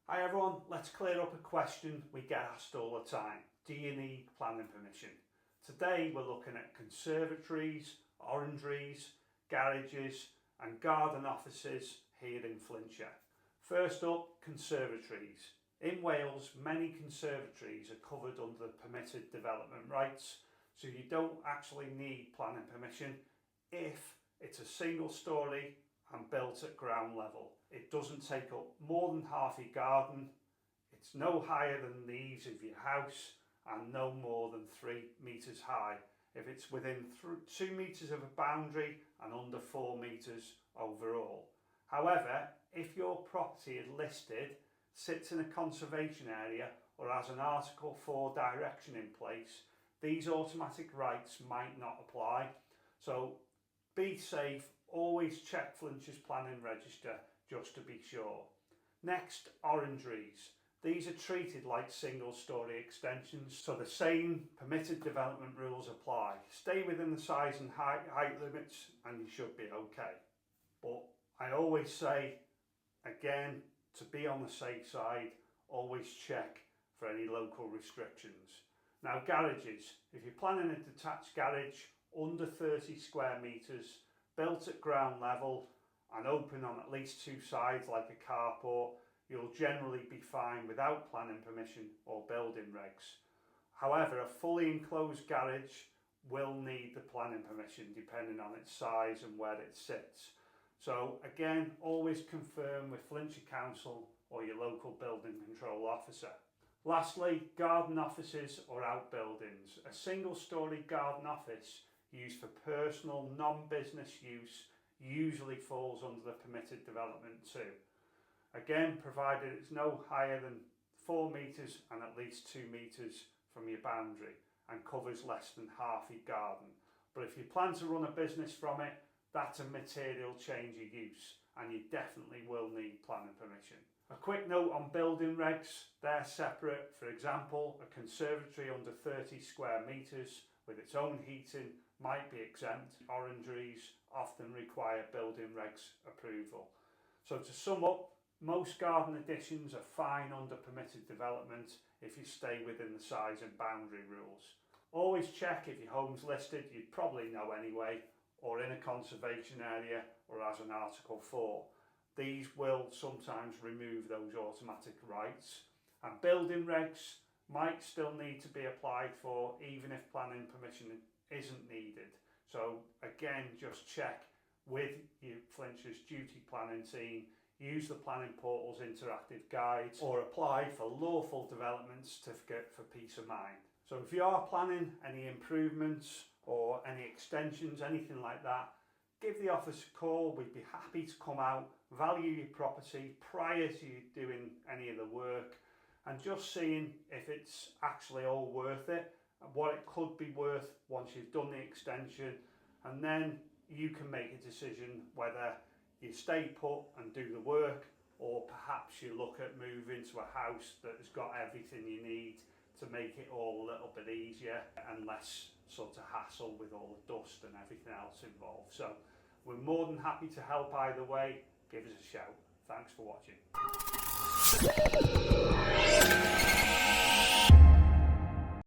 Hi everyone, let's clear up a question we get asked all the time. Do you need planning permission? Today we're looking at conservatories, orangeries, garages and garden offices here in Flintshire. First up, conservatories. In Wales, many conservatories are covered under the permitted development rights, so you don't actually need planning permission if it's a single storey and built at ground level. It doesn't take up more than half your garden, it's no higher than the eaves of your house and no more than 3 metres high if it's within 2 metres of a boundary and under 4 metres overall. However, if your property is listed, sits in a conservation area or has an Article 4 direction in place, these automatic rights might not apply. So be safe, always check Flintshire's planning register just to be sure. Next, orangeries. These are treated like single storey extensions, so the same permitted development rules apply. Stay within the size and height limits and you should be okay. But I always say, again, to be on the safe side, always check for any local restrictions. Now, garages. If you're planning a detached garage under 30 square metres, built at ground level and open on at least 2 sides like a carport, you'll generally be fine without planning permission or building regs. However, a fully enclosed garage will need the planning permission depending on its size and where it sits. So again, always confirm with Flintshire Council or your local building control officer. Lastly, garden offices or outbuildings. A single storey garden office used for personal non-business use usually falls under the permitted development too. Again, provided it's no higher than 4 metres and at least 2 metres from your boundary and covers less than half your garden. But if you plan to run a business from it, that's a material change of use and you definitely will need planning permission. A quick note on building regs, they're separate. For example, a conservatory under 30 square metres with its own heating might be exempt. Orangeries often require building regs approval. So to sum up, most garden additions are fine under permitted development if you stay within the size and boundary rules. Always check if your home's listed, you'd probably know anyway, or in a conservation area or as an Article 4. These will sometimes remove those automatic rights. And building regs might still need to be applied for even if planning permission isn't needed. So again, just check with your Flintshire's duty planning team, use the planning portal's interactive guides or apply for lawful development certificate for peace of mind. So if you are planning any improvements or any extensions, anything like that, give the office a call. We'd be happy to come out, value your property prior to you doing any of the work and just seeing if it's actually all worth it and what it could be worth once you've done the extension, and then you can make a decision whether you stay put and do the work or perhaps you look at moving to a house that has got everything you need to make it all a little bit easier and less sort of hassle with all the dust and everything else involved. So we're more than happy to help either way. Give us a shout. Thanks for watching.